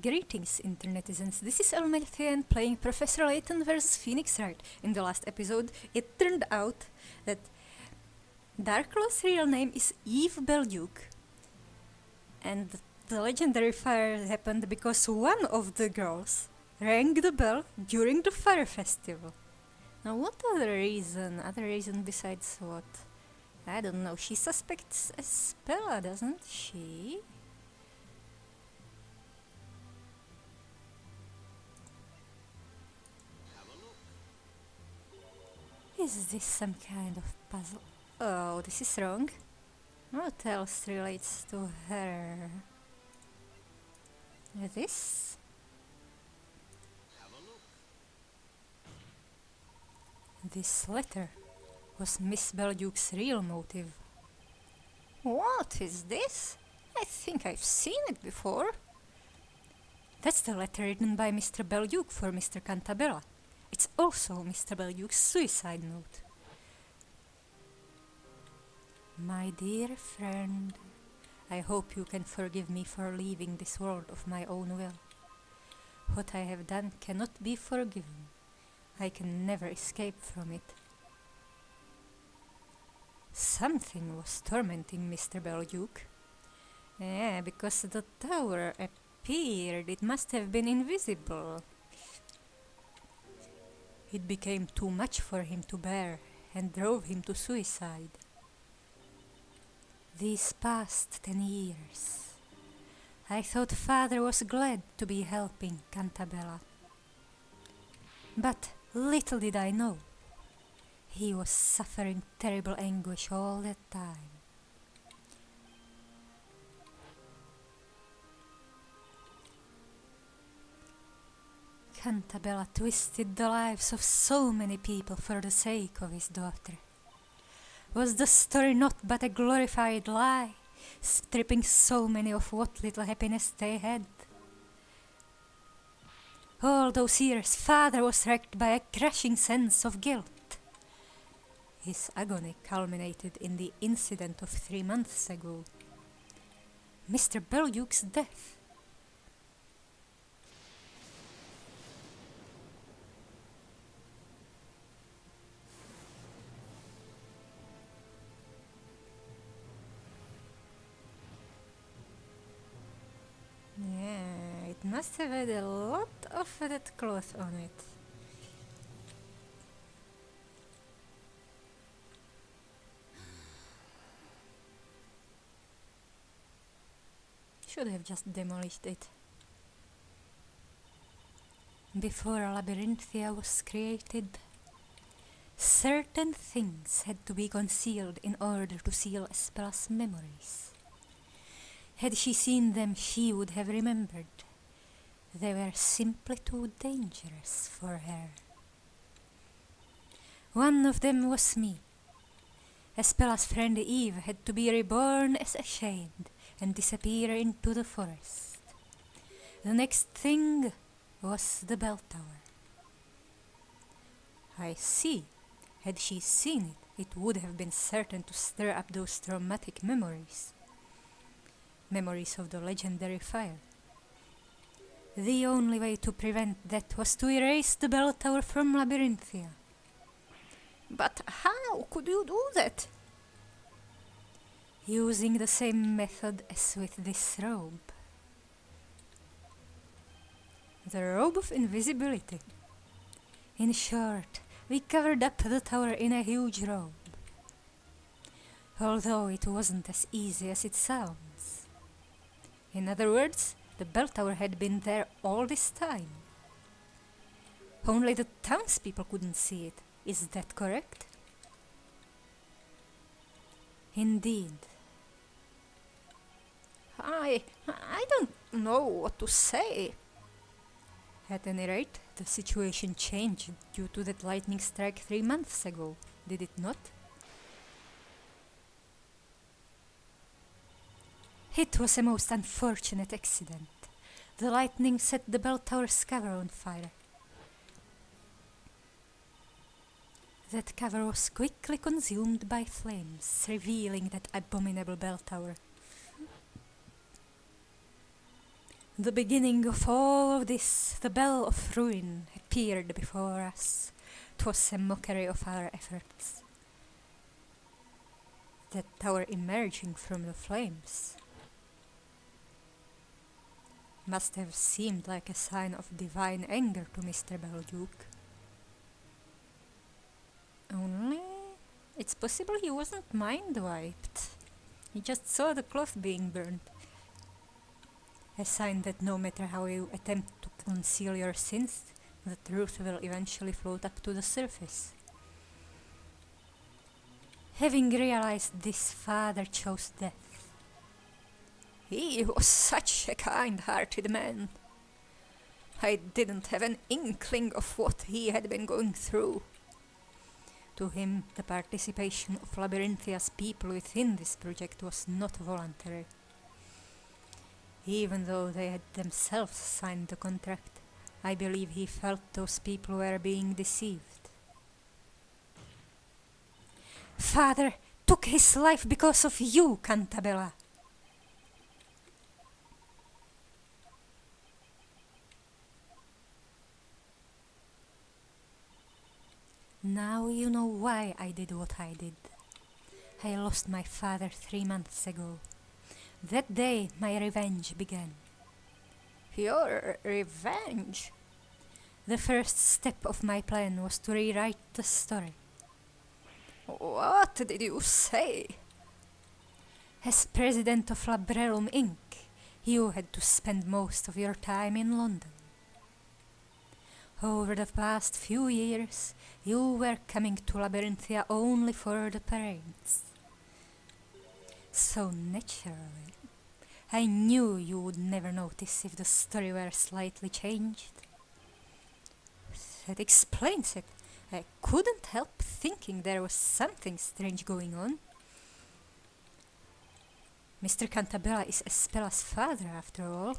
Greetings, internetizens. This is Elmerthien playing Professor Layton vs. Phoenix Wright. In the last episode, it turned out that Darklaw's real name is Eve Belduke. And the legendary fire happened because one of the girls rang the bell during the fire festival. Now, what other reason? Other reason besides what? I don't know. She suspects Espella, doesn't she? Is this some kind of puzzle? Oh, this is wrong. What else relates to her? This? This letter was Miss Belduke's real motive. What is this? I think I've seen it before. That's the letter written by Mr. Belduke for Mr. Cantabella. It's also Mr. Belduke's suicide note. My dear friend, I hope you can forgive me for leaving this world of my own will. What I have done cannot be forgiven. I can never escape from it. Something was tormenting Mr. Belduke. Because the tower appeared, it must have been invisible. It became too much for him to bear and drove him to suicide. These past 10 years, I thought Father was glad to be helping Cantabella. But little did I know, he was suffering terrible anguish all the time. Cantabella twisted the lives of so many people for the sake of his daughter. Was the story not but a glorified lie, stripping so many of what little happiness they had? All those years, Father was racked by a crushing sense of guilt. His agony culminated in the incident of 3 months ago, Mr. Belduke's death. It must have had a lot of that cloth on it. Should have just demolished it. Before Labyrynthia was created, certain things had to be concealed in order to seal Espella's memories. Had she seen them, she would have remembered. They were simply too dangerous for her. One of them was me. Espella's friend Eve had to be reborn as a shade and disappear into the forest. The next thing was the bell tower. I see. Had she seen it, it would have been certain to stir up those traumatic memories. Memories of the legendary fire. The only way to prevent that was to erase the bell tower from Labyrynthia. But how could you do that? Using the same method as with this robe. The robe of invisibility. In short, we covered up the tower in a huge robe. Although it wasn't as easy as it sounds. In other words, the bell tower had been there all this time. Only the townspeople couldn't see it. Is that correct? Indeed. I don't know what to say. At any rate, the situation changed due to that lightning strike 3 months ago, did it not? It was a most unfortunate accident. The lightning set the bell tower's cover on fire. That cover was quickly consumed by flames, revealing that abominable bell tower. The beginning of all of this, the bell of ruin, appeared before us. 'Twas a mockery of our efforts. That tower emerging from the flames must have seemed like a sign of divine anger to Mr. Belduke. Only, it's possible he wasn't mind-wiped. He just saw the cloth being burned. A sign that no matter how you attempt to conceal your sins, the truth will eventually float up to the surface. Having realized this, Father chose death. He was such a kind-hearted man. I didn't have an inkling of what he had been going through. To him, the participation of Labyrinthia's people within this project was not voluntary. Even though they had themselves signed the contract, I believe he felt those people were being deceived. Father took his life because of you, Cantabella. Now you know why I did what I did. I lost my father 3 months ago. That day my revenge began. Your revenge? The first step of my plan was to rewrite the story. What did you say? As president of Labrellum Inc., you had to spend most of your time in London. Over the past few years, you were coming to Labyrinthia only for the parades. So naturally, I knew you would never notice if the story were slightly changed. That explains it. I couldn't help thinking there was something strange going on. Mr. Cantabella is Espella's father, after all.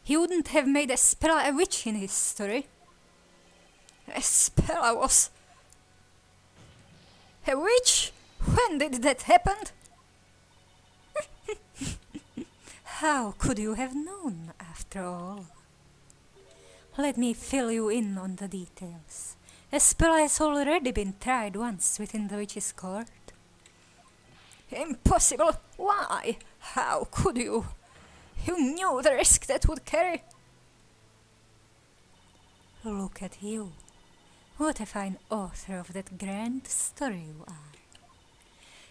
He wouldn't have made Espella a witch in his story. Espella was a witch? When did that happen? How could you have known, after all? Let me fill you in on the details. Espella has already been tried once within the witch's court. Impossible! Why? How could you? You knew the risk that would carry. Look at you. What a fine author of that grand story you are.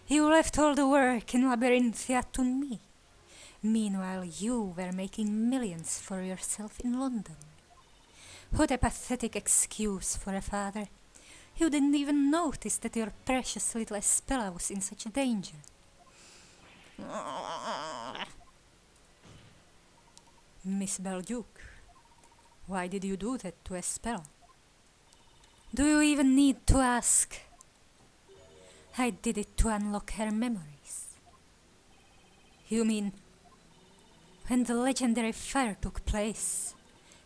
You left all the work in Labyrinthia to me. Meanwhile, you were making millions for yourself in London. What a pathetic excuse for a father. You didn't even notice that your precious little Espella was in such danger. Miss Belduke, why did you do that to Espella? Do you even need to ask? I did it to unlock her memories. You mean, when the legendary fire took place,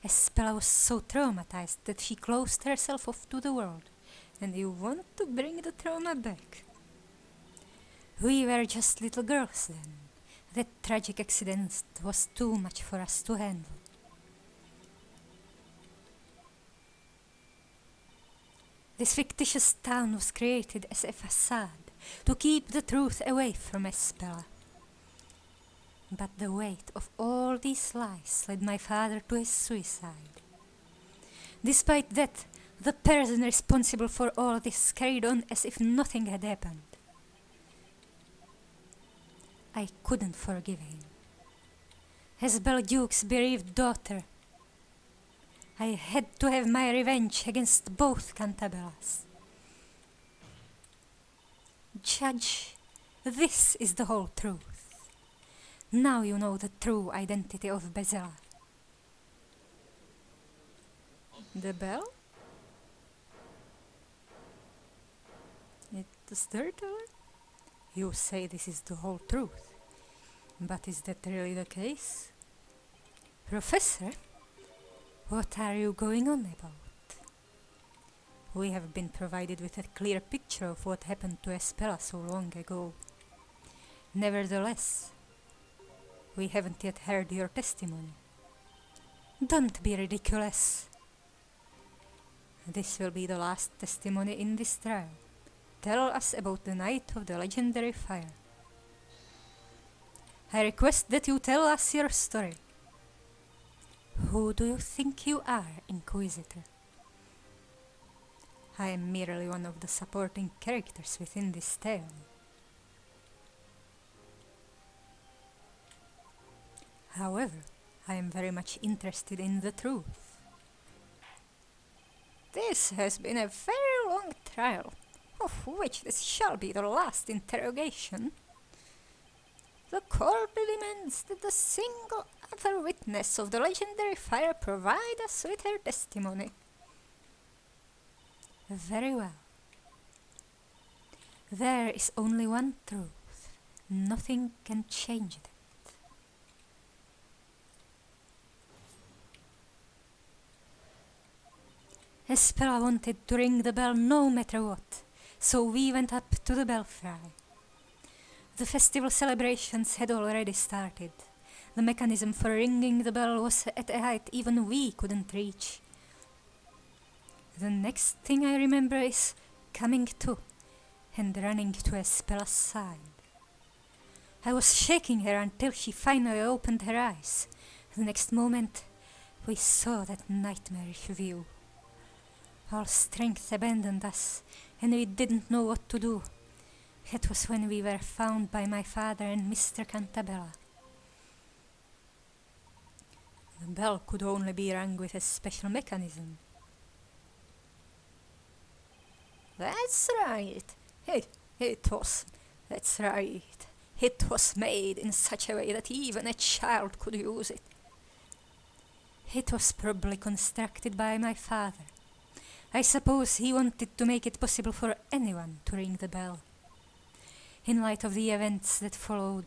Espella was so traumatized that she closed herself off to the world, and you want to bring the trauma back? We were just little girls then. That tragic accident was too much for us to handle. This fictitious town was created as a facade to keep the truth away from Espella. But the weight of all these lies led my father to his suicide. Despite that, the person responsible for all this carried on as if nothing had happened. I couldn't forgive him. As Belduke's bereaved daughter, I had to have my revenge against both Cantabellas. Judge, this is the whole truth. Now you know the true identity of Bezella. The bell? It stirred her? You say this is the whole truth. But is that really the case? Professor, what are you going on about? We have been provided with a clear picture of what happened to Espella so long ago. Nevertheless, We haven't yet heard your testimony. Don't be ridiculous. This will be the last testimony in this trial. Tell us about the night of the legendary fire. I request that you tell us your story. Who do you think you are, Inquisitor? I am merely one of the supporting characters within this tale. However, I am very much interested in the truth. This has been a very long trial, of which this shall be the last interrogation. The court demands that the single other witness of the legendary fire provide us with her testimony. Very well. There is only one truth. Nothing can change that. Espera wanted to ring the bell no matter what, so we went up to the belfry. The festival celebrations had already started. The mechanism for ringing the bell was at a height even we couldn't reach. The next thing I remember is coming to and running to Espela's side. I was shaking her until she finally opened her eyes. The next moment, we saw that nightmarish view. All strength abandoned us, and we didn't know what to do. It was when we were found by my father and Mr. Cantabella. The bell could only be rung with a special mechanism. That's right. That's right. It was made in such a way that even a child could use it. It was probably constructed by my father. I suppose he wanted to make it possible for anyone to ring the bell. In light of the events that followed,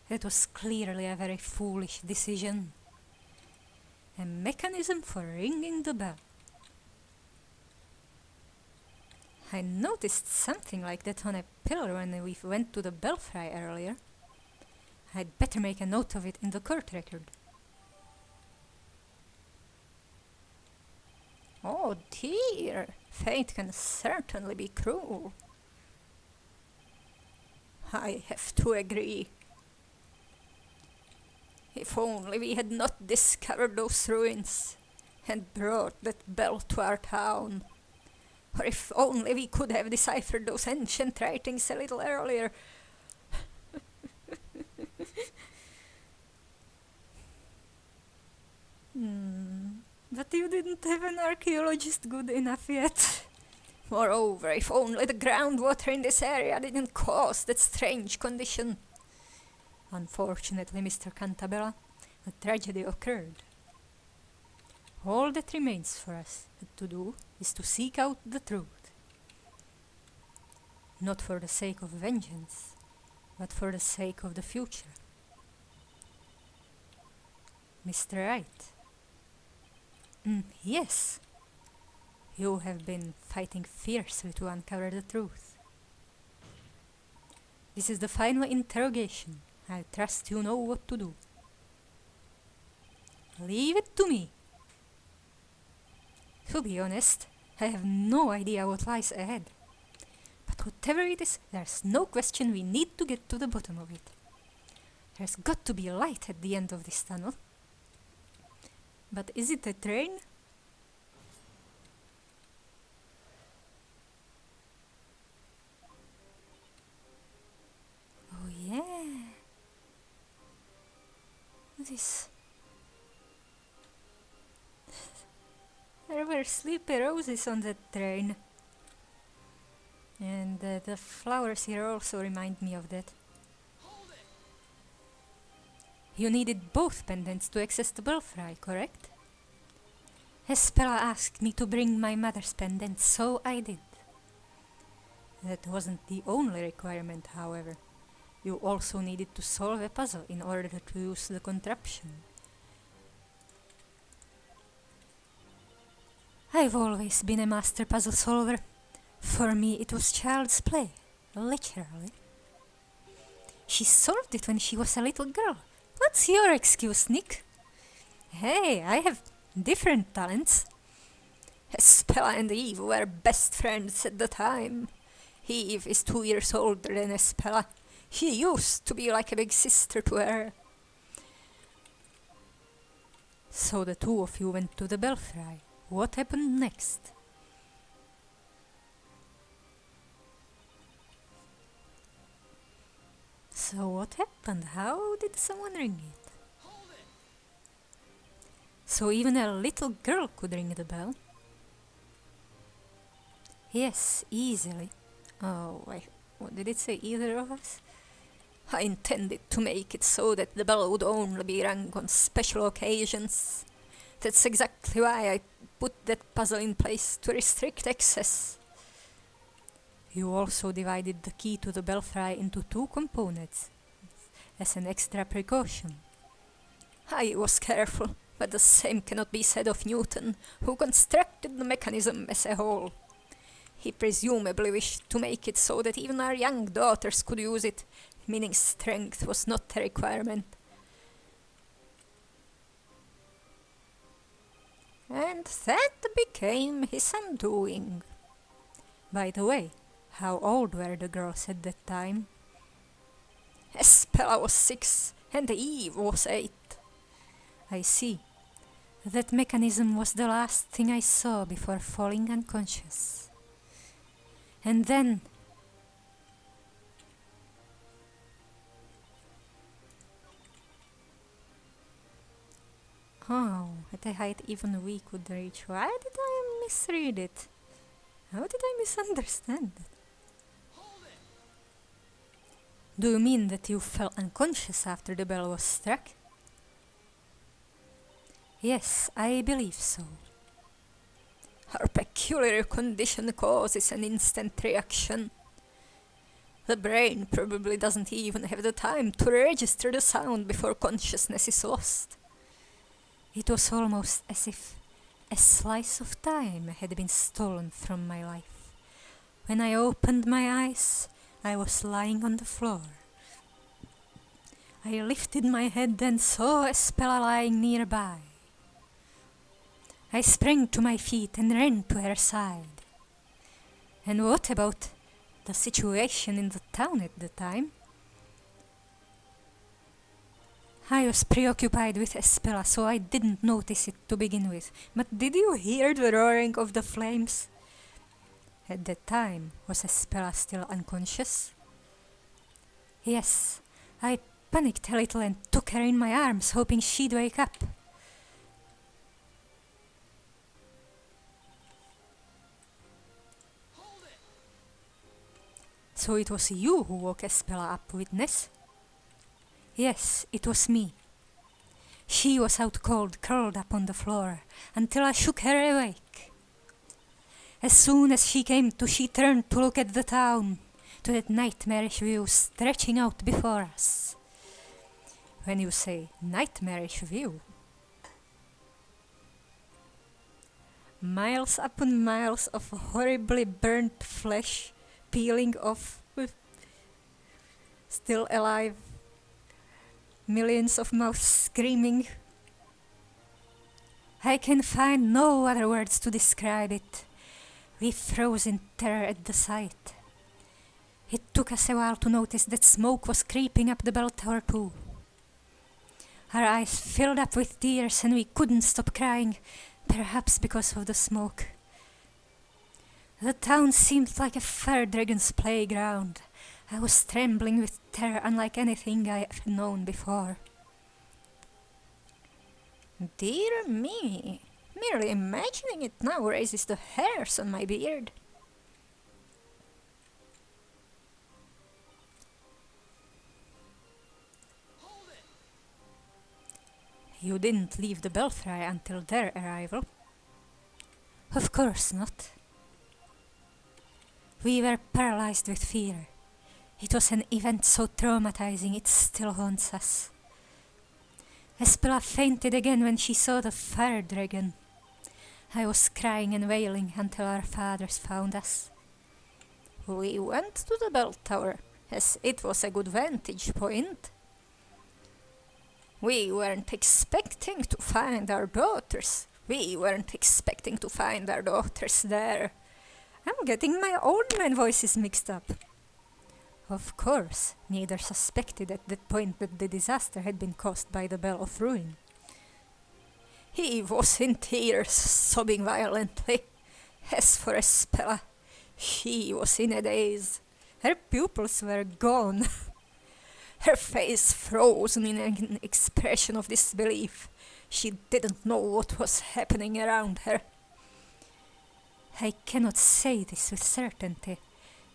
it was clearly a very foolish decision. A mechanism for ringing the bell. I noticed something like that on a pillar when we went to the belfry earlier. I'd better make a note of it in the court record. Oh dear, fate can certainly be cruel. I have to agree. If only we had not discovered those ruins and brought that bell to our town. Or if only we could have deciphered those ancient writings a little earlier. But you didn't have an archaeologist good enough yet. Moreover, if only the groundwater in this area didn't cause that strange condition. Unfortunately, Mr. Cantabella, a tragedy occurred. All that remains for us to do is to seek out the truth. Not for the sake of vengeance, but for the sake of the future. Mr. Wright. Yes. You have been fighting fiercely to uncover the truth. This is the final interrogation. I trust you know what to do. Leave it to me. To be honest, I have no idea what lies ahead. But whatever it is, there's no question we need to get to the bottom of it. There's got to be light at the end of this tunnel. But is it a train? Oh yeah. This... There were sleepy roses on that train. And the flowers here also remind me of that. You needed both pendants to access the belfry, correct? Espera asked me to bring my mother's pendant, so I did. That wasn't the only requirement, however. You also needed to solve a puzzle in order to use the contraption. I've always been a master puzzle solver. For me, it was child's play, literally. She solved it when she was a little girl, What's your excuse, Nick? Hey, I have different talents. Espella and Eve were best friends at the time. Eve is 2 years older than Espella. She used to be like a big sister to her. So the two of you went to the belfry. What happened next? So what happened? How did someone ring it? So even a little girl could ring the bell? Yes, easily. Oh, what did it say, either of us? I intended to make it so that the bell would only be rung on special occasions. That's exactly why I put that puzzle in place, to restrict access. You also divided the key to the belfry into 2 components, as an extra precaution. I was careful, but the same cannot be said of Newton, who constructed the mechanism as a whole. He presumably wished to make it so that even our young daughters could use it, meaning strength was not a requirement. And that became his undoing. By the way, how old were the girls at that time? Espella was 6 and Eve was 8. I see. That mechanism was the last thing I saw before falling unconscious. And then... Oh, at a height even we could reach. Why did I misread it? How did I misunderstand it? Do you mean that you fell unconscious after the bell was struck? Yes, I believe so. Her peculiar condition causes an instant reaction. The brain probably doesn't even have the time to register the sound before consciousness is lost. It was almost as if a slice of time had been stolen from my life. When I opened my eyes, I was lying on the floor. I lifted my head and saw Espella lying nearby. I sprang to my feet and ran to her side. And what about the situation in the town at the time? I was preoccupied with Espella, so I didn't notice it to begin with. But did you hear the roaring of the flames? At that time, was Espella still unconscious? Yes, I panicked a little and took her in my arms, hoping she'd wake up. So it was you who woke Espella up, witness? Yes, it was me. She was out cold, curled up on the floor, until I shook her awake. As soon as she came to, she turned to look at the town, to that nightmarish view stretching out before us. When you say nightmarish view, miles upon miles of horribly burnt flesh peeling off with still alive millions of mouths screaming. I can find no other words to describe it. We froze in terror at the sight. It took us a while to notice that smoke was creeping up the bell tower too. Our eyes filled up with tears and we couldn't stop crying, perhaps because of the smoke. The town seemed like a fire dragon's playground. I was trembling with terror unlike anything I have known before. Dear me, merely imagining it now raises the hairs on my beard. You didn't leave the belfry until their arrival? Of course not. We were paralyzed with fear. It was an event so traumatizing it still haunts us. Espella fainted again when she saw the fire dragon. I was crying and wailing until our fathers found us. We went to the bell tower, as it was a good vantage point. We weren't expecting to find our daughters. We weren't expecting to find our daughters there. I'm getting my old man voices mixed up. Of course, neither suspected at that point that the disaster had been caused by the Bell of Ruin. Eve was in tears, sobbing violently. As for Espella, she was in a daze. Her pupils were gone. Her face frozen in an expression of disbelief. She didn't know what was happening around her. I cannot say this with certainty,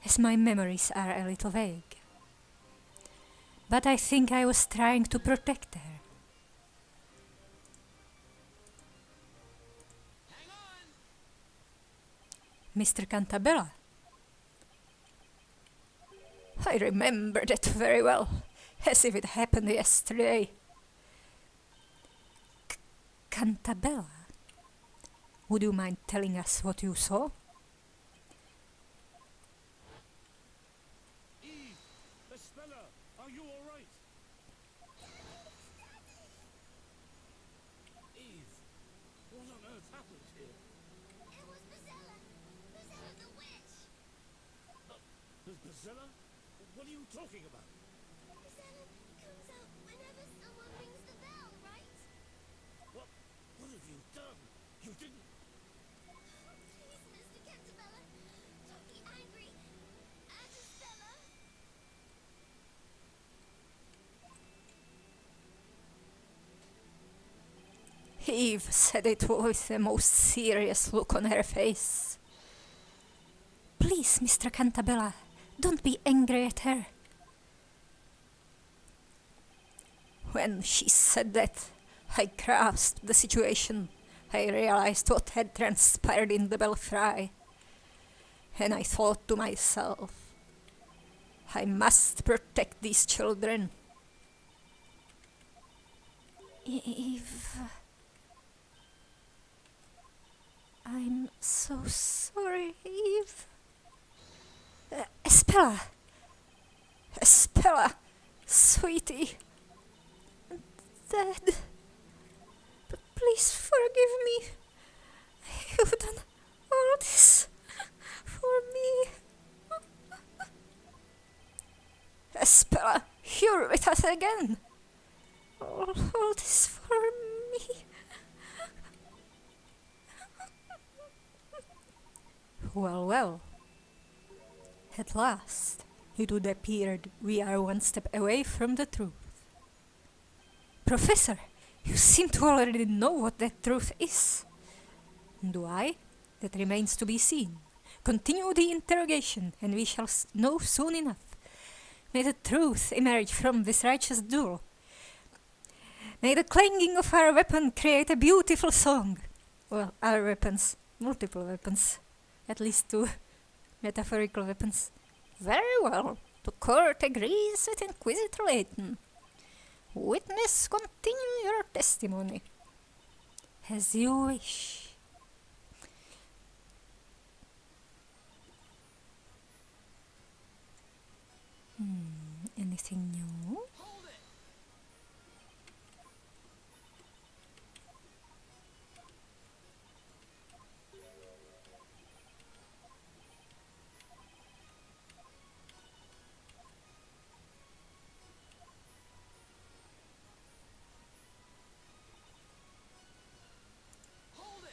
as my memories are a little vague. But I think I was trying to protect her. Mr. Cantabella. I remember that very well, as if it happened yesterday. Cantabella, would you mind telling us what you saw? Eve! Espella! Are you alright? Eve! What on earth happened here? It was Priscilla! Priscilla the witch! Priscilla? What are you talking about? Priscilla comes out whenever someone rings the bell, right? What have you done? You didn't... Please, Mr. Cantabella, don't be angry at Priscilla. Eve said it with the most serious look on her face. Please, Mr. Cantabella, don't be angry at her. When she said that, I grasped the situation. I realized what had transpired in the belfry. And I thought to myself, I must protect these children. Eve... I'm so sorry, Eve. Espella! Espella! Sweetie! Dad! But please forgive me. You've done all this for me. Espella, you're with us again. All this for me. Well, well. At last, it would appear we are one step away from the truth. Professor, you seem to already know what that truth is. Do I? That remains to be seen. Continue the interrogation, and we shall know soon enough. May the truth emerge from this righteous duel. May the clanging of our weapon create a beautiful song. Well, our weapons. Multiple weapons. At least two metaphorical weapons. Very well. The court agrees with Inquisitor Layton. Witness, continue your testimony. As you wish. Anything new? Hold it! Hold it!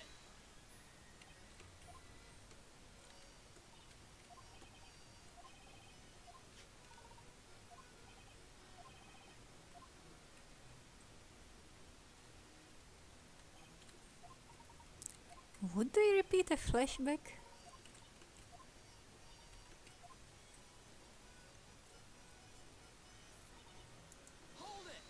Would they repeat a flashback? Hold it!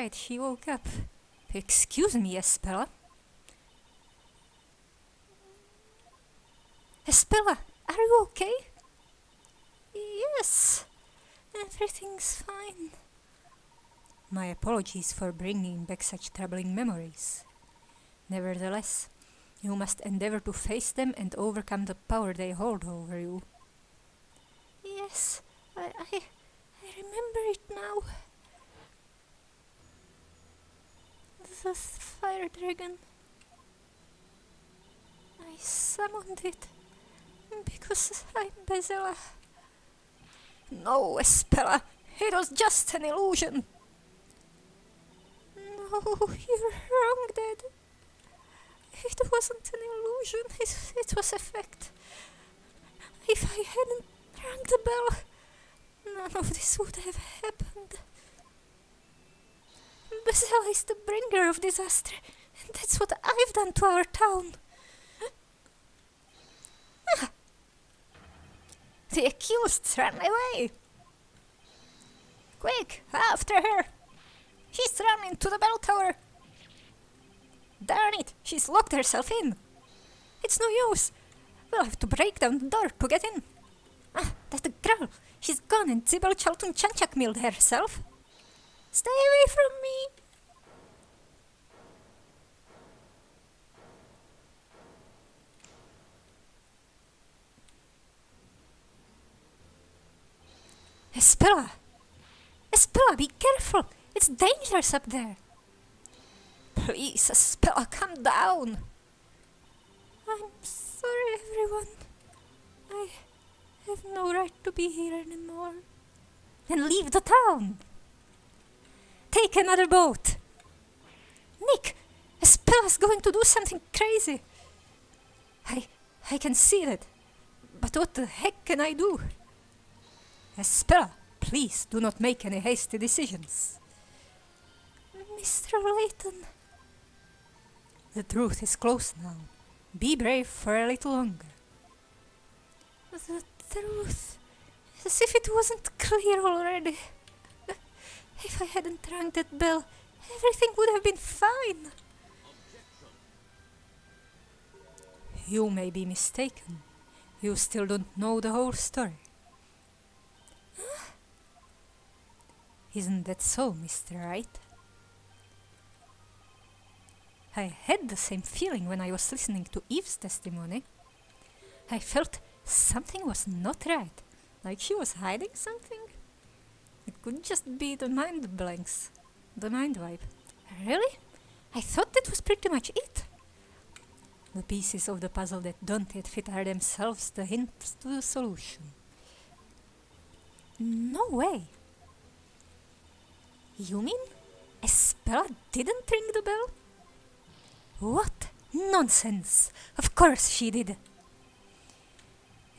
right, she woke up. Excuse me, Espella. Espella, are you okay? Yes, everything's fine. My apologies for bringing back such troubling memories. Nevertheless, you must endeavor to face them and overcome the power they hold over you. Yes, I remember it now. The fire dragon. I summoned it because I'm Bezella. No, Espella, it was just an illusion. No, you're wrong, Dad. It wasn't an illusion, it was a fact. If I hadn't rang the bell, none of this would have happened. Bezella is the bringer of disaster, and that's what I've done to our town. The accused ran away. Quick, after her! She's run into the bell tower. Darn it, she's locked herself in. It's no use. We'll have to break down the door to get in. That girl, she's gone and Zibel Chaltun Chanchak milled herself. Stay away from me. Espella! Espella, be careful! It's dangerous up there! Please, Espella, come down! I'm sorry, everyone. I have no right to be here anymore. Then leave the town! Take another boat! Nick! Espella's going to do something crazy! I can see that. But what the heck can I do? Espella, please do not make any hasty decisions. Mr. Layton. The truth is close now. Be brave for a little longer. The truth? As if it wasn't clear already. If I hadn't rang that bell, everything would have been fine. You may be mistaken. You still don't know the whole story. Isn't that so, Mr. Wright? I had the same feeling when I was listening to Eve's testimony. I felt something was not right, like she was hiding something. It could just be the mind blanks, the mind wipe. Really? I thought that was pretty much it. The pieces of the puzzle that don't yet fit are themselves the hints to the solution. No way. You mean Espella didn't ring the bell? What? Nonsense! Of course she did.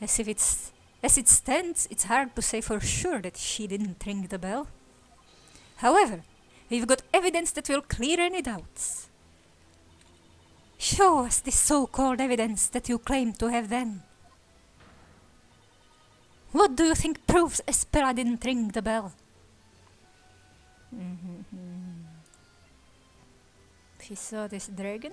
As it stands, it's hard to say for sure that she didn't ring the bell. However, we've got evidence that will clear any doubts. Show us this so-called evidence that you claim to have then. What do you think proves Espella didn't ring the bell? She saw this dragon?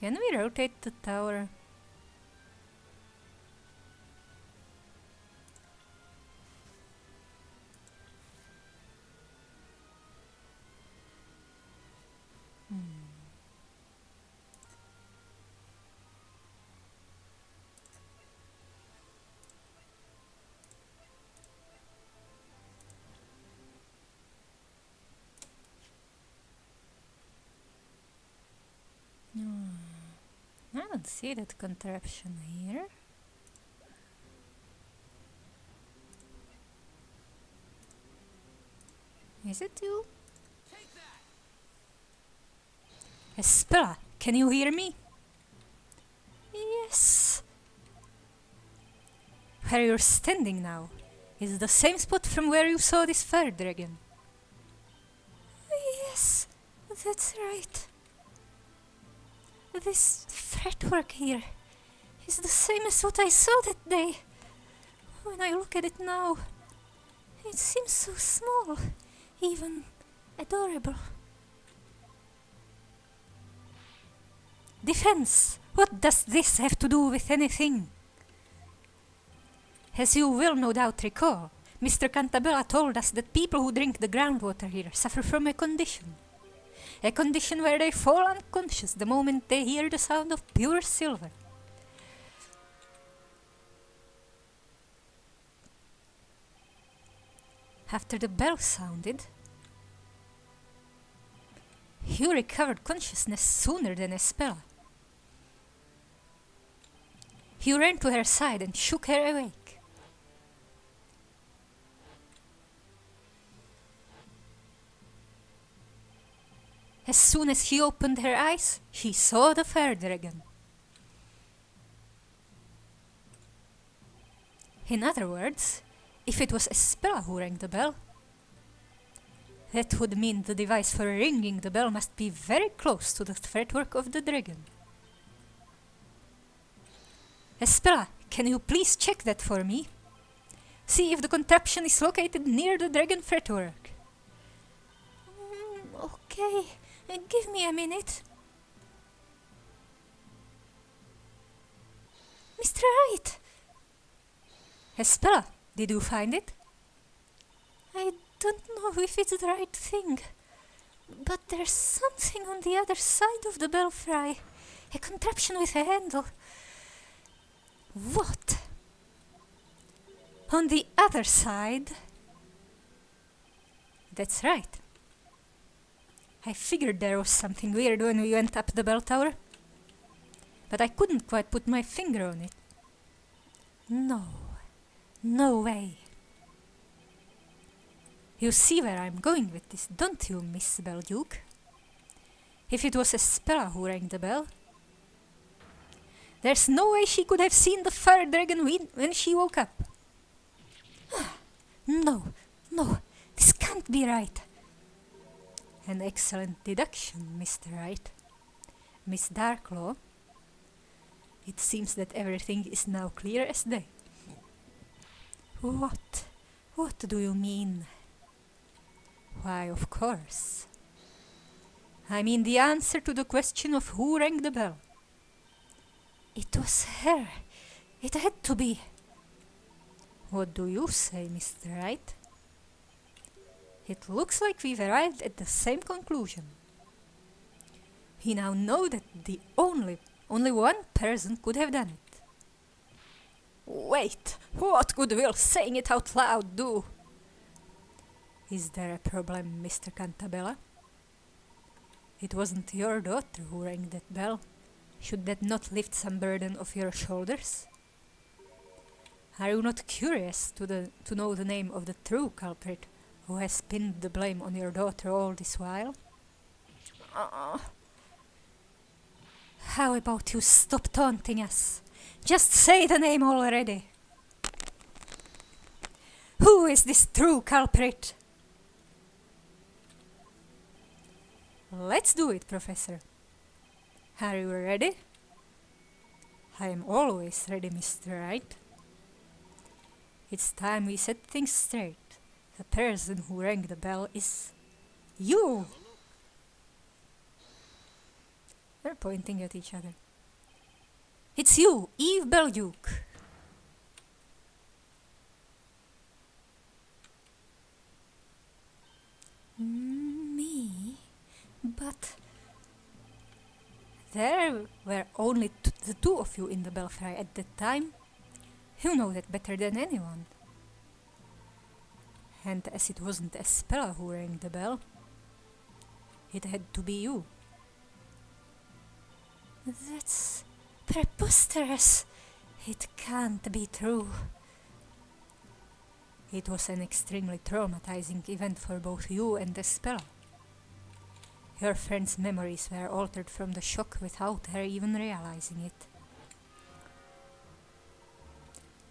Can we rotate the tower? I don't see that contraption here. Is it you? Espella, can you hear me? Yes. Where you're standing now is the same spot from where you saw this fire dragon. Yes, that's right. This fretwork here, is the same as what I saw that day. When I look at it now, it seems so small, even adorable. Defense! What does this have to do with anything? As you will no doubt recall, Mr. Cantabella told us that people who drink the groundwater here suffer from a condition where they fall unconscious the moment they hear the sound of pure silver. After the bell sounded, Hugh recovered consciousness sooner than Espella. He ran to her side and shook her awake. As soon as she opened her eyes, she saw the fire dragon. In other words, if it was Espella who rang the bell, that would mean the device for ringing the bell must be very close to the fretwork of the dragon. Espella, can you please check that for me? See if the contraption is located near the dragon fretwork. Okay, give me a minute. Mr. Wright! Espella, did you find it? I don't know if it's the right thing, but there's something on the other side of the belfry. A contraption with a handle. What? On the other side? That's right. I figured there was something weird when we went up the bell tower, but I couldn't quite put my finger on it. No way. You see where I'm going with this, don't you, Miss Belduke? If it was Espella who rang the bell, there's no way she could have seen the fire dragon when she woke up. No, this can't be right. An excellent deduction, Mr. Wright. Miss Darklaw, it seems that everything is now clear as day. What? What do you mean? Why, of course. I mean the answer to the question of who rang the bell. It was her. It had to be. What do you say, Mr. Wright? It looks like we've arrived at the same conclusion. We now know that the only one person could have done it. Wait, what good will saying it out loud do? Is there a problem, Mr. Cantabella? It wasn't your daughter who rang that bell. Should that not lift some burden off your shoulders? Are you not curious to know the name of the true culprit who has pinned the blame on your daughter all this while? How about you stop taunting us? Just say the name already. Who is this true culprit? Let's do it, Professor. Are you ready? I am always ready, Mr. Wright. It's time we set things straight. The person who rang the bell is you! They're pointing at each other. It's you, Eve Belduke. Me? But there were only the two of you in the belfry at that time. You know that better than anyone. And as it wasn't Espella who rang the bell, it had to be you. That's preposterous. It can't be true. It was an extremely traumatizing event for both you and Espella. Your friend's memories were altered from the shock without her even realizing it.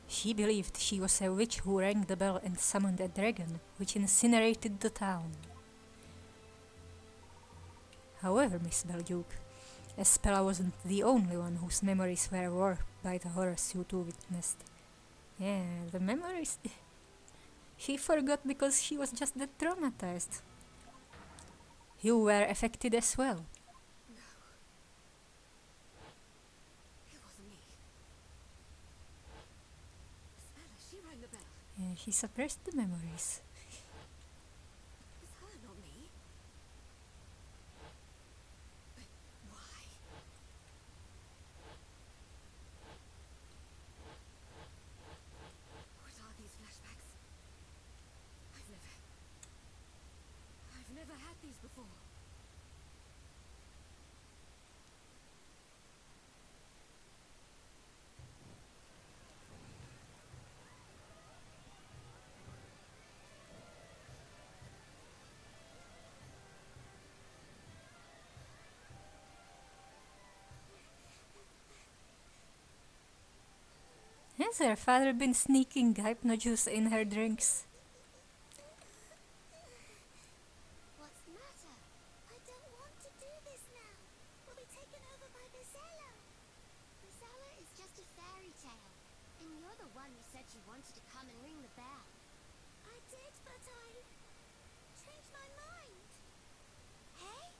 She believed she was a witch who rang the bell and summoned a dragon, which incinerated the town. However, Miss Belduke, Espella wasn't the only one whose memories were by the horrors you two witnessed. Yeah, the memories. She forgot because she was just that traumatized. You were affected as well. It wasn't me. Isabella, she rang the bell. Yeah, she suppressed the memories. It was her, not me. But why? What are these flashbacks? I've never had these before. Has her father been sneaking hypno juice in her drinks? What's the matter? I don't want to do this now. We'll be taken over by Bezella. Bezella is just a fairy tale. And you're the one who said you wanted to come and ring the bell. I did, but I changed my mind. Hey?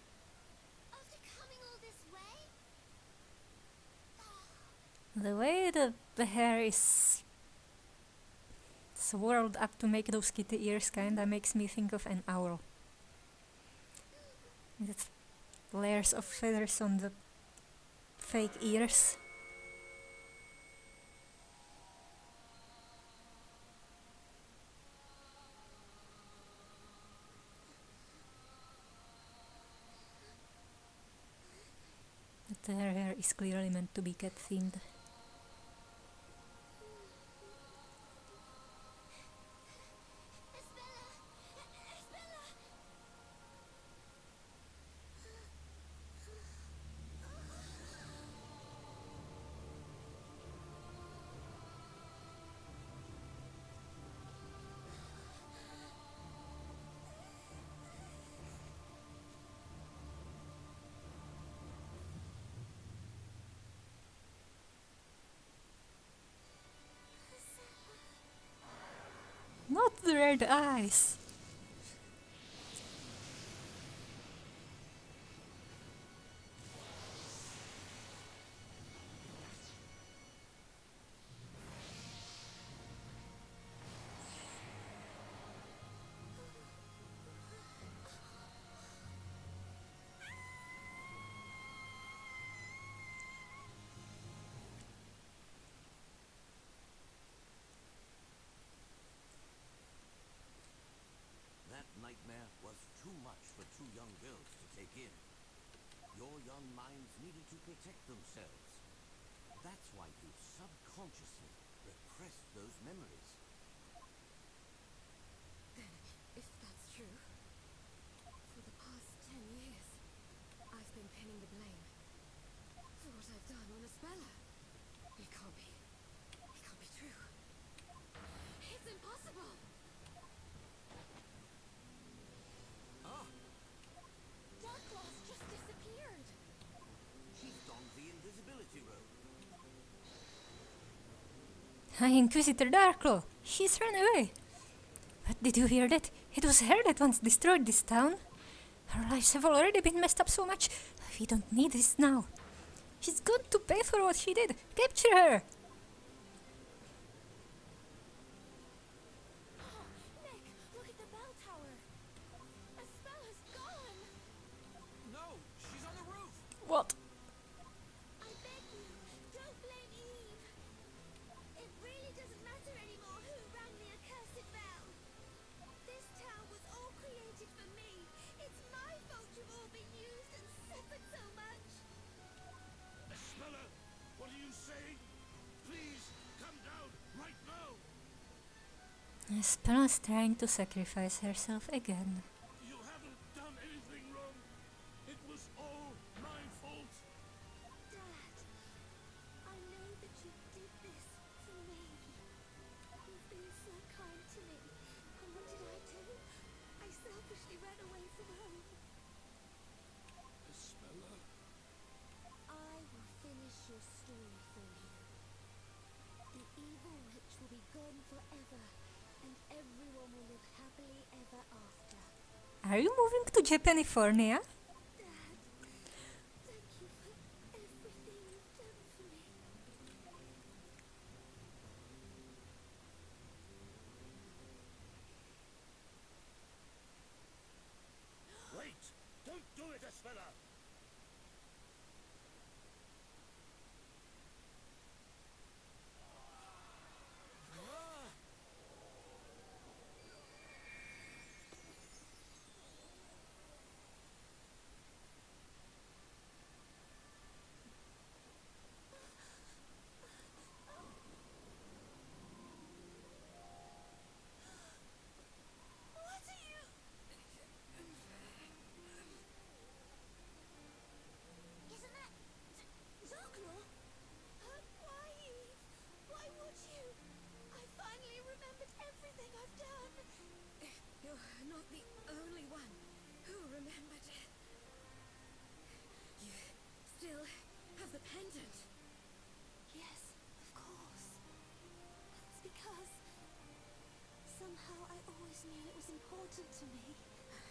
After coming all this way? The way the hair is swirled up to make those kitty ears kinda makes me think of an owl. With layers of feathers on the fake ears. But her hair is clearly meant to be cat themed. Not the red eyes! That nightmare was too much for two young girls to take in. Your young minds needed to protect themselves. That's why you subconsciously repressed those memories. Then, if that's true, for the past 10 years, I've been pinning the blame for what I've done on Isabella. It can't be. It can't be true. It's impossible! Ah! Darkloss just disappeared. She's donned the invisibility robe. High Inquisitor Darklaw! She's run away! But did you hear that? It was her that once destroyed this town. Her lives have already been messed up so much. We don't need this now. She's got to pay for what she did. Capture her! Nick, look at the bell tower. Isabela's gone. No! She's on the roof! What? I beg you, don't blame Eve. It really doesn't matter anymore who rang the accursed bell. This town was all created for me. It's my fault you've all been used and suffered so much. Isabella! What are you saying? Please, come down right now! Spella's trying to sacrifice herself again. You haven't done anything wrong. It was all my fault. Dad, I know that you did this for me. You've been so kind to me. And what did I do? I selfishly ran away from home. Isabella? I will finish your story for you. Are you moving to Japanifornia? Dad, thank you for everything you've done for me. Wait! Don't do it, Espella! What are you... Isn't that... Zoclaw? Why, Eve? Why would you? I finally remembered everything I've done. You're not the only one who remembered it. You still have the pendant. Yes, of course. That's because... somehow I always knew it was important to me.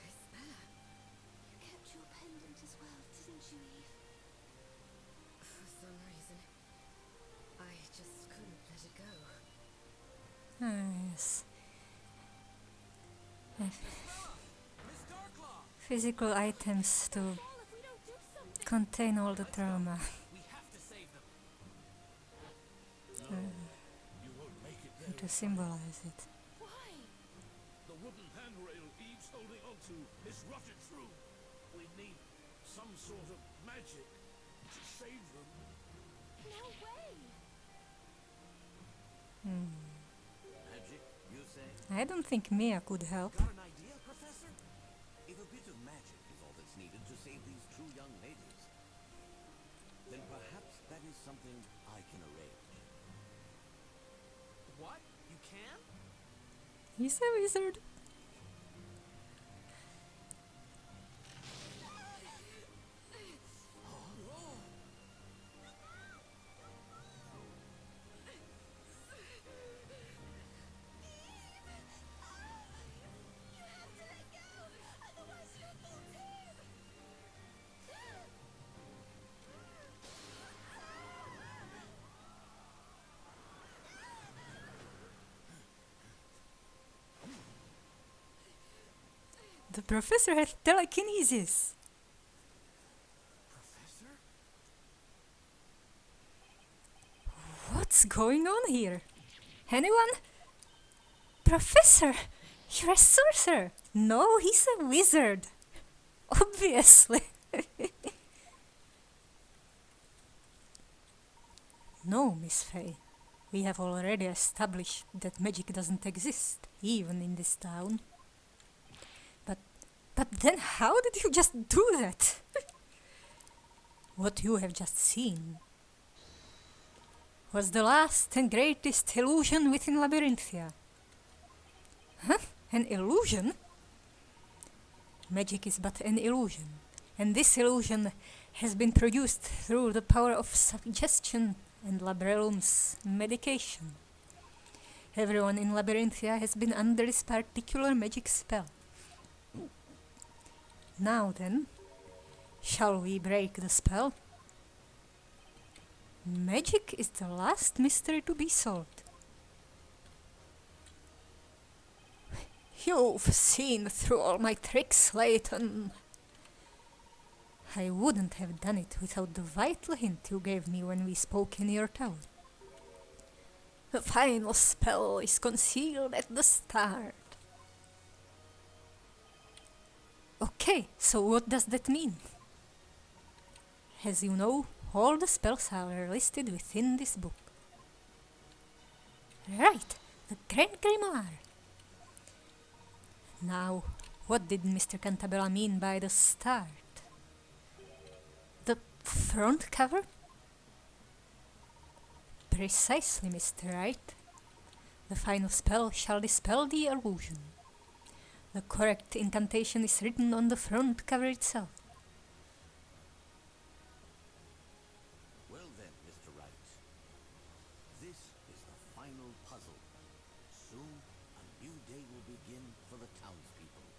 Isabella, You kept your pendant as well, didn't you, Eve? for some reason, I just couldn't let it go. Yes. Miss Darklaw! Physical items to All if we don't do something. contain all the trauma. We have to save them. You won't make it And there. to symbolize it. Why? The wooden handrail Eve's holding onto is rotted through. We need some sort of magic to save them. No way. Magic, you say? I don't think Mia could help. Got an idea, Professor? If a bit of magic is all that's needed to save these two young ladies, then perhaps that is something I can arrange. What? You can? He's a wizard. You have to let go, otherwise you'll fall too. The professor has telekinesis. Professor? What's going on here? Anyone? Professor, you're a sorcerer. No, he's a wizard. Obviously. No, Miss Fay. We have already established that magic doesn't exist, even in this town. But then how did you just do that? What you have just seen was the last and greatest illusion within Labyrinthia. Huh? An illusion? Magic is but an illusion, and this illusion has been produced through the power of suggestion and Labrellum's medication. Everyone in Labyrinthia has been under this particular magic spell. Now then, shall we break the spell? Magic is the last mystery to be solved. You've seen through all my tricks, Layton. I wouldn't have done it without the vital hint you gave me when we spoke in your tower. The final spell is concealed at the start. Okay, so what does that mean? As you know, all the spells are listed within this book. Right, the Grand Grimoire. Now, what did Mr. Cantabella mean by the start? The front cover? Precisely, Mr. Wright. The final spell shall dispel the illusion. The correct incantation is written on the front cover itself. Well then, Mr. Wright. This is the final puzzle. Soon, a new day will begin for the townspeople.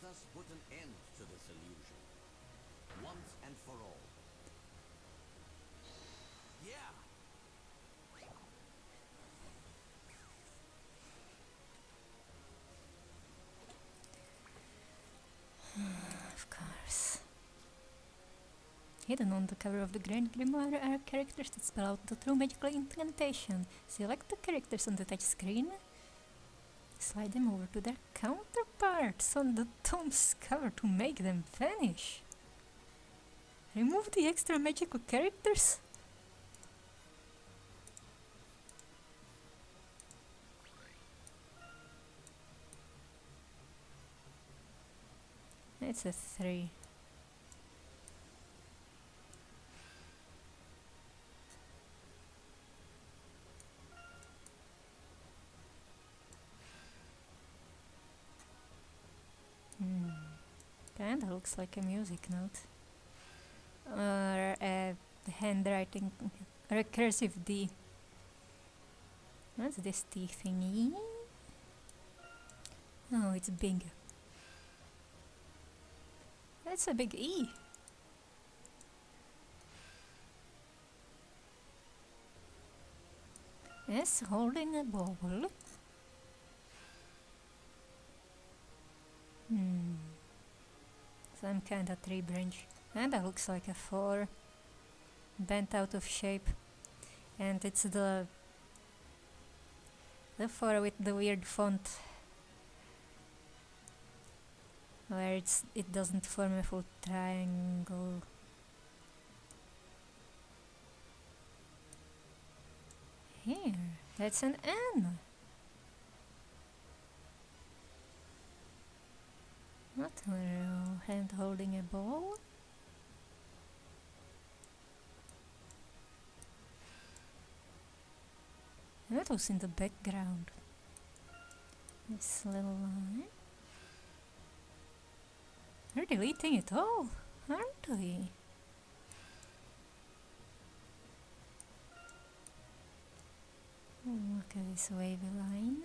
Let us put an end to this illusion. Once and for all. Yeah! Of course. Hidden on the cover of the Grand Grimoire are characters that spell out the true magical incantation. Select the characters on the touch screen. Slide them over to their counterparts on the tome's cover to make them vanish. Remove the extra magical characters. It's a 3. Kinda looks like a music note. Or a handwriting recursive D. What's this T thingy? Oh, it's big. That's a big E. Yes, holding a ball. Some kind of tree branch. And that looks like a 4. Bent out of shape. And it's the 4 with the weird font. Where it doesn't form a full triangle. Here, that's an N. Not a hand holding a ball. And that was in the background. This little line. We're deleting it all, aren't we? Look at this wavy line.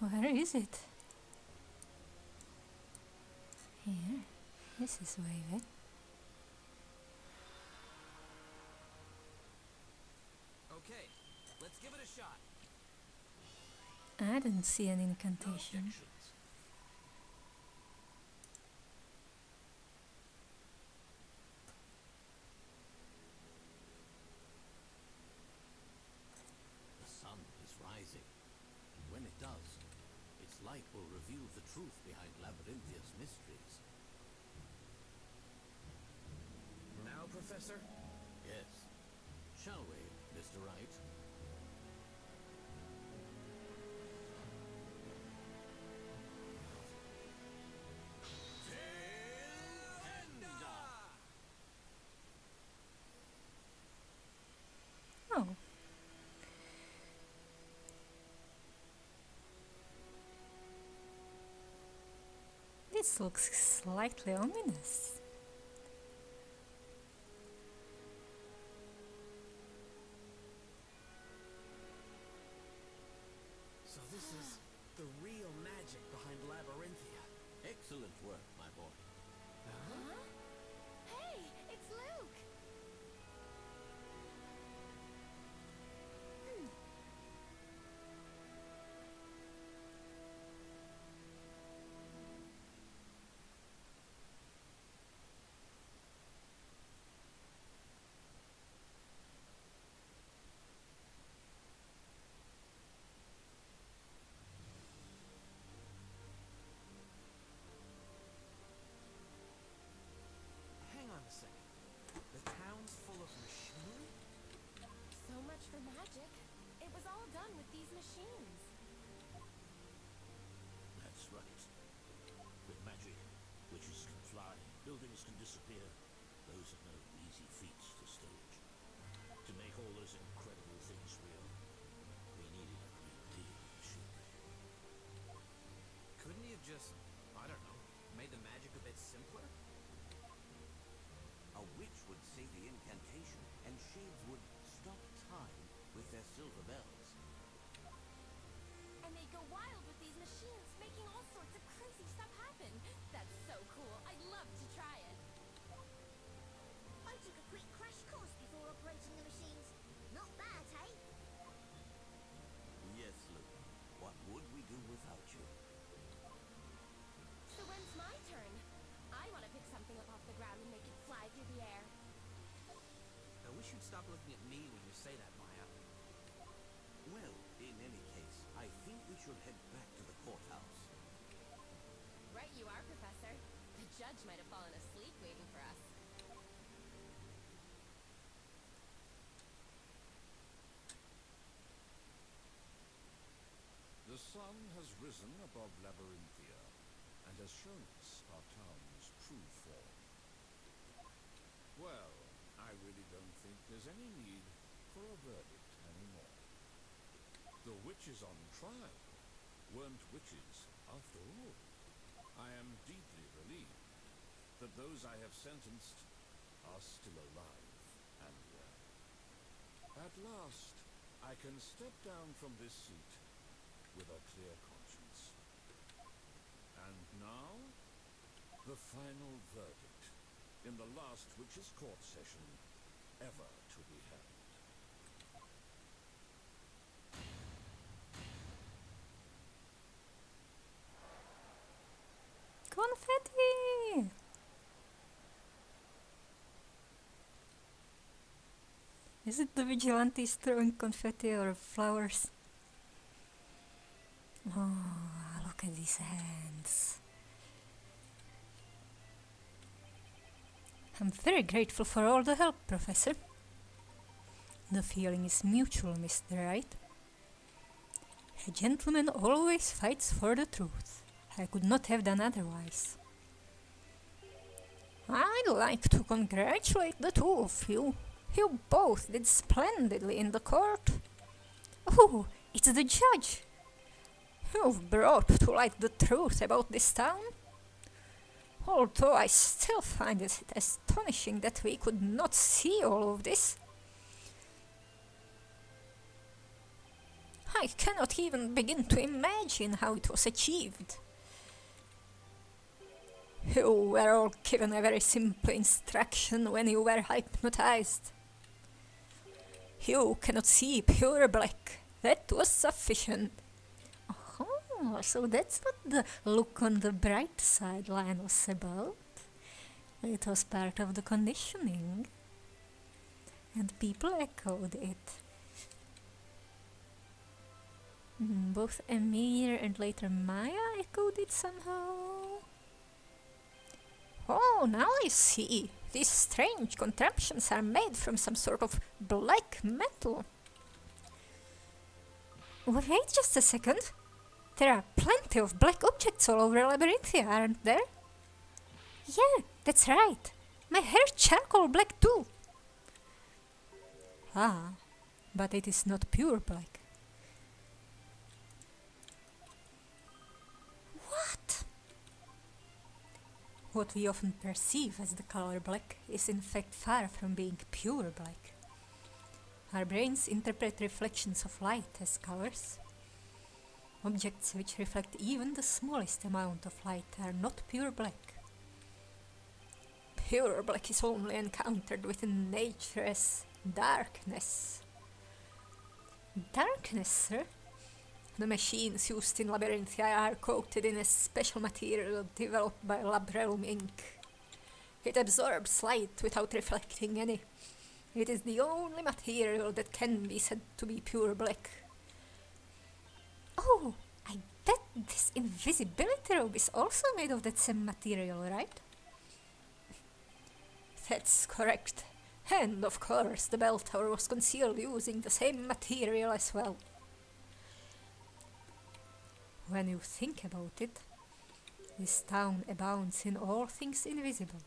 Where is it? Here. This is wavy. Okay, let's give it a shot. I didn't see an No incantation. objections. The sun is rising, and when it does, its light will reveal the truth behind Labyrinthia's mysteries. Now, Professor? Yes. Shall we, Mr. Wright? Oh. This looks slightly ominous. So this is the real magic behind Labyrinthia. Excellent work, my boy. Huh? Hey, it's Luke! Hang on a second. The town's full of machinery? So much for magic. It was all done with these machines. That's right. With magic, witches can fly, buildings can disappear. Those are no easy feats to stage. To make all those incredible things real, we needed a great deal of machinery. Couldn't he have just, I don't know, made the magic a bit simpler? A witch would say the incantation, and shades would stop time with their silver bells. took a quick crash course before operating the machines. Not bad, hey? Yes, Luke. What would we do without you? So when's my turn? I want to pick something up off the ground and make it fly through the air. I wish you'd stop looking at me when you say that, Maya. Well, in any case, I think we should head back to the courthouse. Right you are, Professor. The judge might have fallen asleep waiting for us. The sun has risen above Labyrinthia and has shown us our town's true form. Well, I really don't think there's any need for a verdict anymore. The witches on trial weren't witches after all. I am deeply relieved that those I have sentenced are still alive and well. At last, I can step down from this seat with a clear conscience. And now, the final verdict in the last witches' court session ever to be held. Confetti! Is it the vigilantes throwing confetti or flowers? Oh, look at these hands. I'm very grateful for all the help, Professor. The feeling is mutual, Mr. Wright. A gentleman always fights for the truth. I could not have done otherwise. I'd like to congratulate the two of you. You both did splendidly in the court. Oh, it's the judge. You've brought to light the truth about this town. Although I still find it astonishing that we could not see all of this. I cannot even begin to imagine how it was achieved. You were all given a very simple instruction when you were hypnotized. You cannot see pure black. That was sufficient. Oh, so that's what the look on the bright side line was about. It was part of the conditioning. And people echoed it. Both Emir and later Maya echoed it somehow. Oh, now I see. These strange contraptions are made from some sort of black metal. Wait just a second. There are plenty of black objects all over Labyrinthia, aren't there? Yeah, that's right. My hair's charcoal black too. Ah, but it is not pure black. What we often perceive as the color black is in fact far from being pure black. Our brains interpret reflections of light as colors. Objects which reflect even the smallest amount of light are not pure black. Pure black is only encountered within nature as darkness. Darkness, sir? The machines used in Labyrinthia are coated in a special material developed by Labrealm Inc. It absorbs light without reflecting any. It is the only material that can be said to be pure black. Oh, I bet this invisibility robe is also made of that same material, right? That's correct. And of course the bell tower was concealed using the same material as well. When you think about it, this town abounds in all things invisible.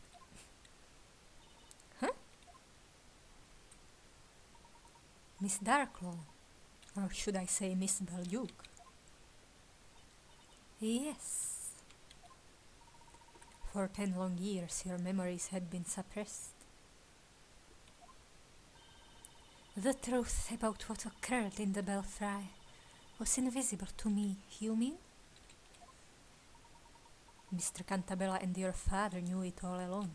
Huh? Miss Darklaw, or should I say Miss Belduke? Yes. For 10 long years your memories had been suppressed. The truth about what occurred in the belfry was invisible to me, you mean? Mr. Cantabella and your father knew it all along.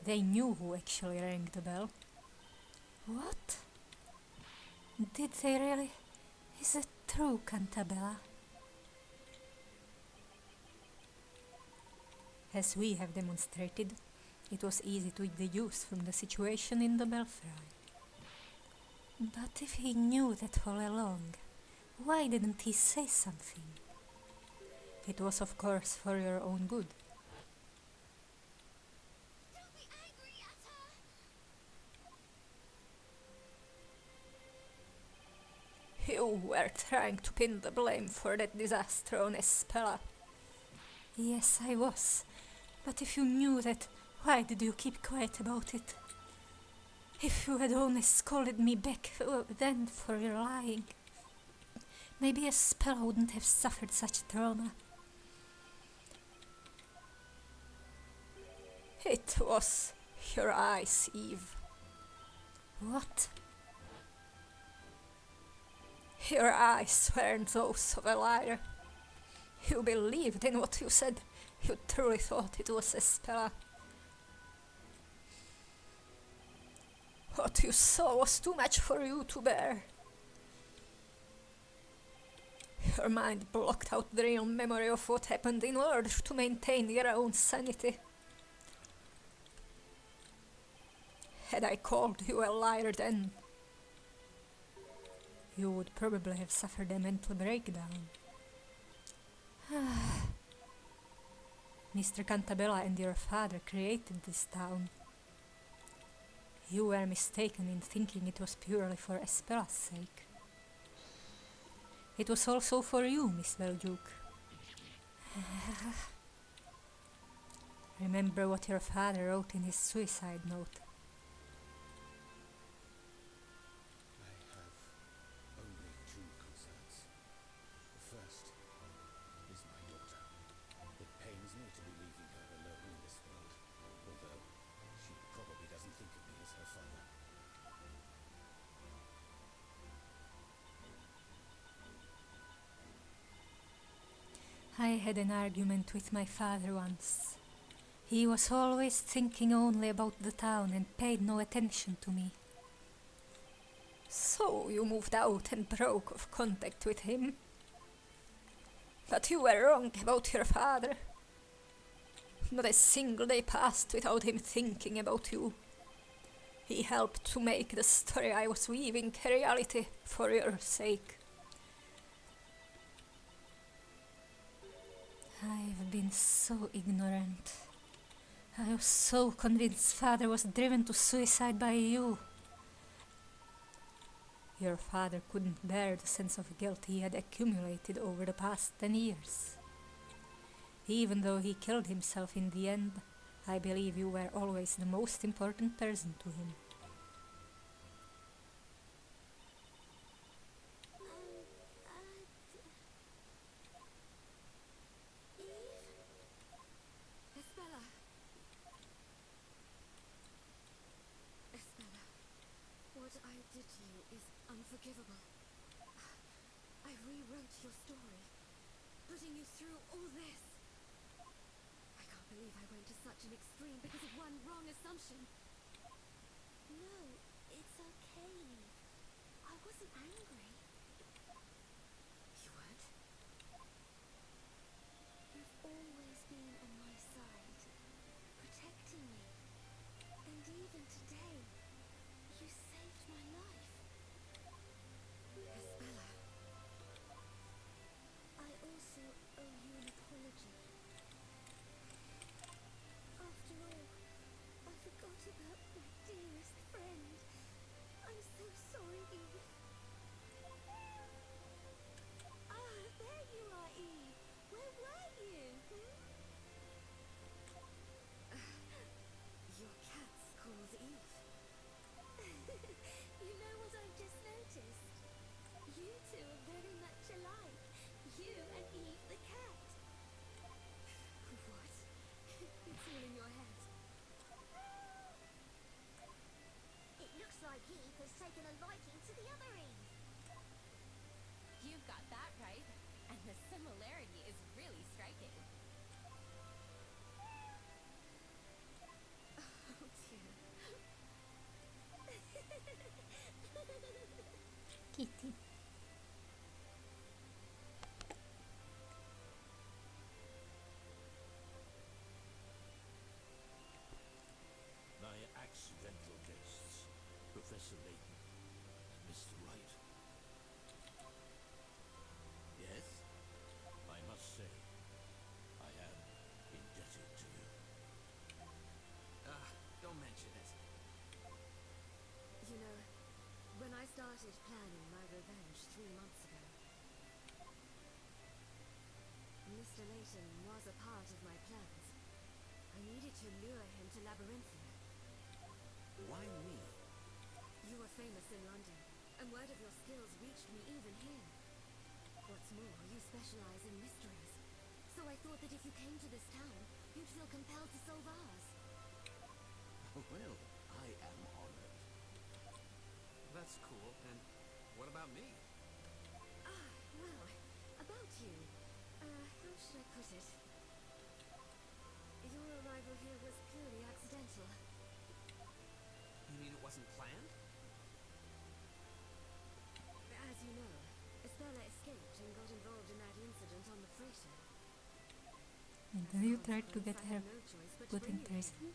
They knew who actually rang the bell. What? Did they really? Is it true, Cantabella? As we have demonstrated, it was easy to deduce from the situation in the belfry. But if he knew that all along, why didn't he say something? It was, of course, for your own good. Don't be angry at her! You were trying to pin the blame for that disaster on Espella. Yes, I was. But if you knew that, why did you keep quiet about it? If you had only scolded me back then for your lying, maybe Espella wouldn't have suffered such trauma. It was your eyes, Eve. What? Your eyes weren't those of a liar. You believed in what you said. You truly thought it was Espella. What you saw was too much for you to bear. Your mind blocked out the real memory of what happened in order to maintain your own sanity. Had I called you a liar then, you would probably have suffered a mental breakdown. Mr. Cantabella and your father created this town. You were mistaken in thinking it was purely for Espella's sake. It was also for you, Miss Belduke. Remember what your father wrote in his suicide note. I have only two concerns. The first is my daughter. It pains me to be leaving her alone in this world, although she probably doesn't think of me as her father. I had an argument with my father once. He was always thinking only about the town and paid no attention to me. So you moved out and broke off contact with him. But you were wrong about your father. Not a single day passed without him thinking about you. He helped to make the story I was weaving a reality for your sake. I've been so ignorant. I was so convinced father was driven to suicide by you. Your father couldn't bear the sense of guilt he had accumulated over the past 10 years. Even though he killed himself in the end, I believe you were always the most important person to him. Espella! Espella, what I did to you is unforgivable. I rewrote your story, putting you through all this. I can't believe I went to such an extreme because of one wrong assumption. No, it's okay, Eve. I wasn't angry. You weren't? You've always been on my side, protecting me. And even today, you saved my life. Espella. I also owe you an apology. After all, I forgot about my dearest friend. I'm so sorry, Eve. Layton was a part of my plans. I needed to lure him to Labyrinthia. Why me? You were famous in London, and word of your skills reached me even here. What's more, you specialize in mysteries. So I thought that if you came to this town, you'd feel compelled to solve ours. Well, I am honored. That's cool. And what about me? Well, about you. How should I put it? Your arrival here was purely accidental. You mean it wasn't planned? As you know, Estella escaped and got involved in that incident on the freighter. And then you tried to get I her had no choice but to put in bring you here. prison?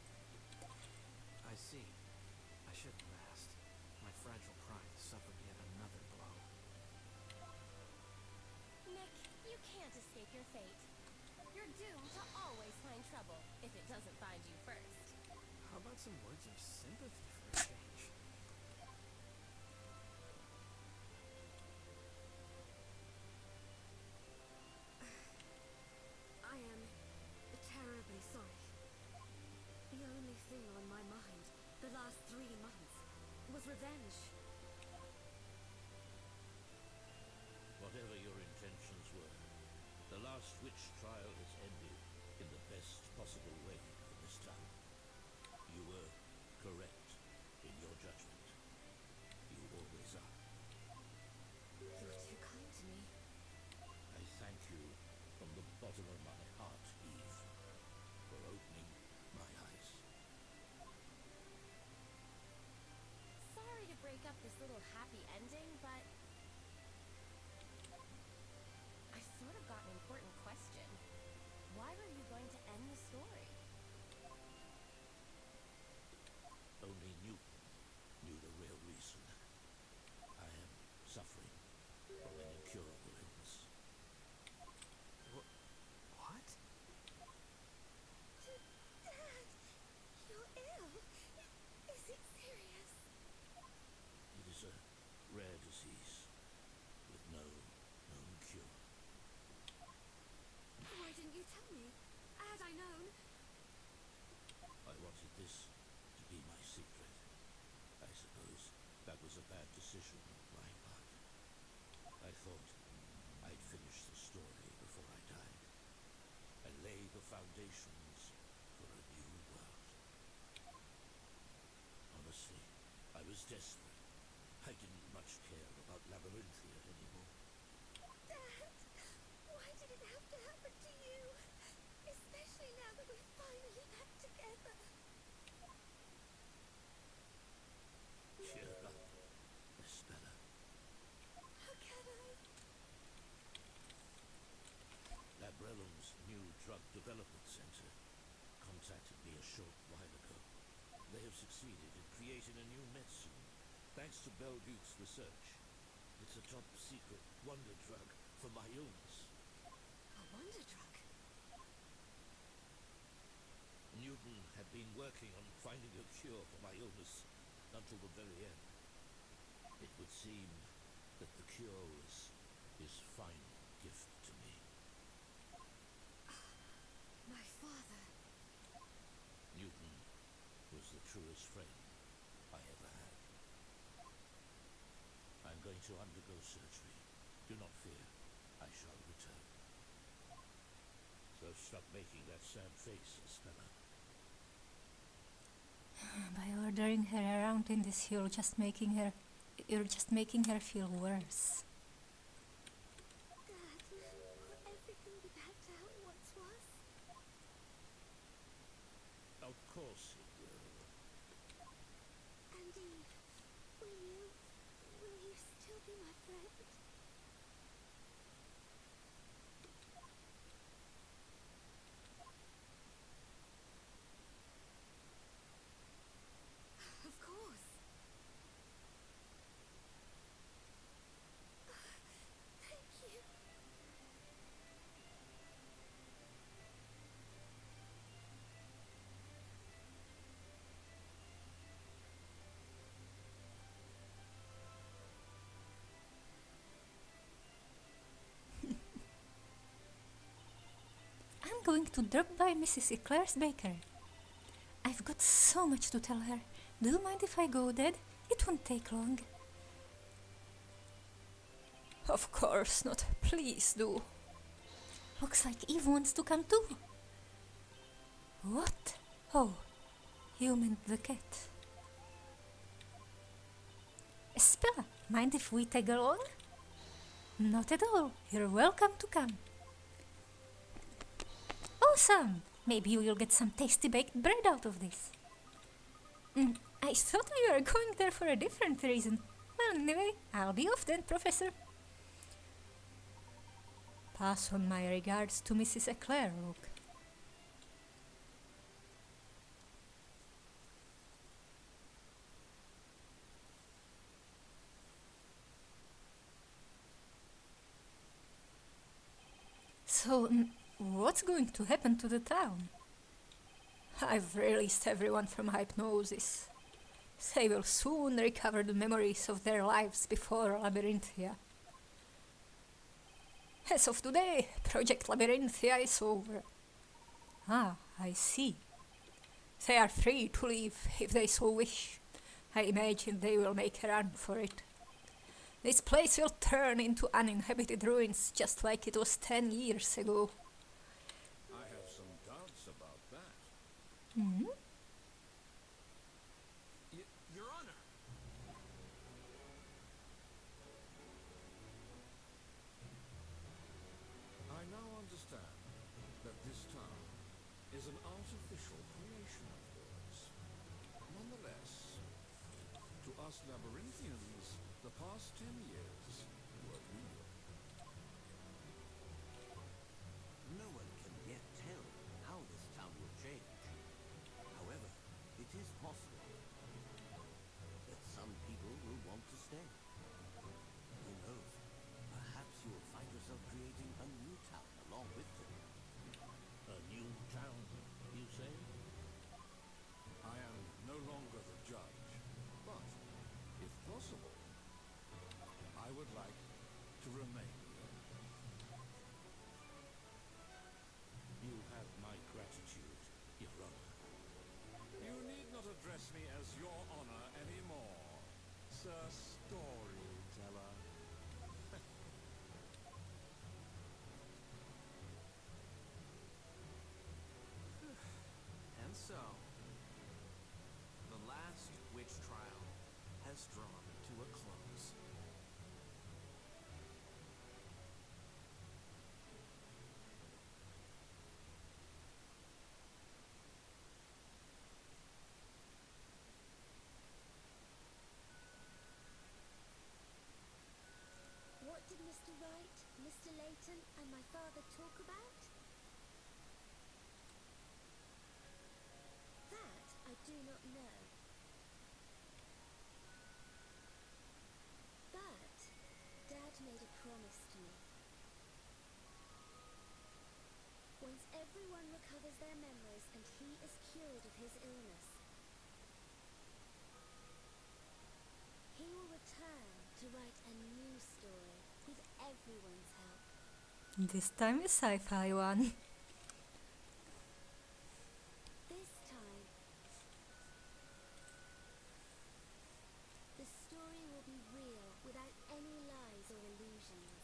I see. I shouldn't have asked. My fragile pride suffered yet another blow. Nick, you can't escape your fate. You're doomed to always find trouble if it doesn't find you first. How about some words of sympathy for a change? I am terribly sorry. The only thing on my mind the last 3 months was revenge. Whatever your intentions were, the last witch trial has ended in the best possible way for this town. You were correct in your judgment. You always are. You're too kind to me. I thank you from the bottom of my heart, Eve, for opening my eyes. Sorry to break up this little happy ending, but I sort of got an important question. Why were you going to end the story? Only Newton knew the real reason. I am suffering from an incurable illness. What? Dad, you're ill. Is it serious? It is a rare disease with no known cure. Why didn't you tell me? Had I known... I wanted this to be my secret. I suppose that was a bad decision on my part. I thought I'd finish the story before I died and lay the foundations for a new world. Honestly, I was desperate. I didn't much care about Labyrinthia anymore. Dad, why did it have to happen to you? Especially now that we're finally back together. Cheer up, Estella. How can I? Labrellum's new drug development center contacted me a short while ago. They have succeeded in creating a new medicine, thanks to Belduke's research. It's a top-secret wonder drug for my illness. A wonder drug? Newton had been working on finding a cure for my illness until the very end. It would seem that the cure was his final gift to me. My father. Newton was the truest friend I ever had. I'm going to undergo surgery. Do not fear. I shall return. So stop making that sad face, Estella. By ordering her around in this, you're just making her feel worse. Dad, will everything be back to how it once was? Of course it will. And Eve, will you still be my friend? Of course. Thank you. going to drop by Mrs. Eclair's bakery. I've got so much to tell her. Do you mind if I go, Dad? It won't take long. Of course not. Please do. Looks like Eve wants to come too. What? Oh, you meant the cat. Espella, mind if we tag along? Not at all. You're welcome to come. Awesome! Maybe we'll get some tasty baked bread out of this. I thought we were going there for a different reason. Well, anyway, I'll be off then, Professor. Pass on my regards to Mrs. Eclair, Luke. So, what's going to happen to the town? I've released everyone from hypnosis. They will soon recover the memories of their lives before Labyrinthia. As of today, Project Labyrinthia is over. Ah, I see. They are free to leave if they so wish. I imagine they will make a run for it. This place will turn into uninhabited ruins just like it was 10 years ago. I have some doubts about that. Your Honor! I now understand that this town is an artificial creation of yours. Nonetheless, to us Labyrinthians, the past 10 years were real. No one can yet tell how this town will change. However, it is possible that some people will want to stay. Who knows? Perhaps you will find yourself creating a new town along with them. A new town, you say? I am no longer the judge, but, if possible, I would like to remain here. You have my gratitude, Your Honor. You need not address me as Your Honor anymore, Sir Storyteller. And so, the last witch trial has drawn to a close. What did Mr. Wright, Mr. Layton, and my father talk about? That I do not know. But Dad made a promise to me. Once everyone recovers their memories and he is cured of his illness, he will return to write a new story with everyone's help. This time a sci-fi one. This time, the story will be real without any lies or illusions.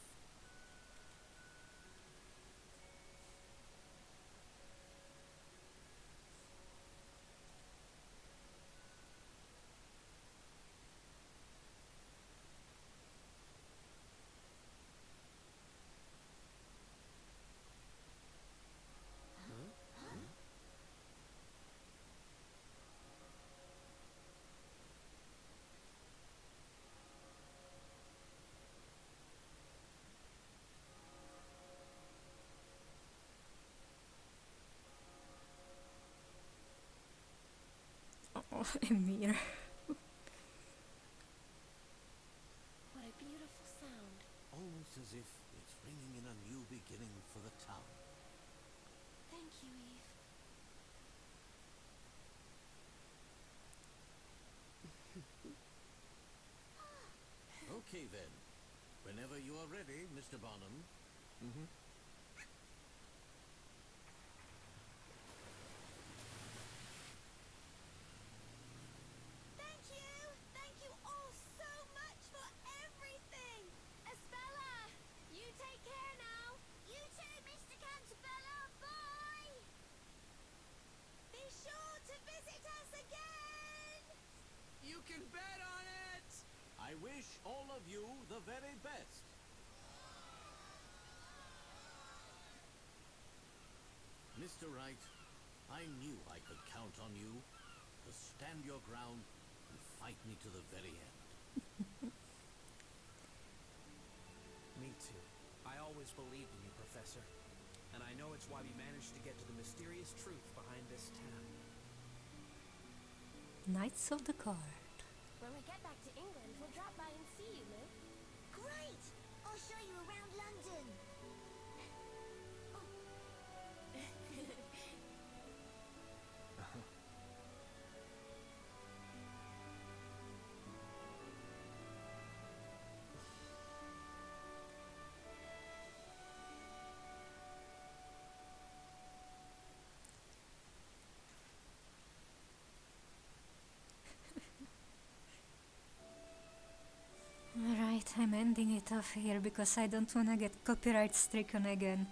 Oh, Emir. What a beautiful sound. Almost as if it's ringing in a new beginning for the town. Thank you, Eve. Okay then. Whenever you are ready, Mr. Barnum. Mr. Wright, I knew I could count on you to stand your ground and fight me to the very end. Me too. I always believed in you, Professor. And I know it's why we managed to get to the mysterious truth behind this town. Knights of the Card. When we get back to England, we'll drop by and see you, Lou. Great! I'll show you around London. Alright, I'm ending it off here because I don't wanna get copyright stricken again.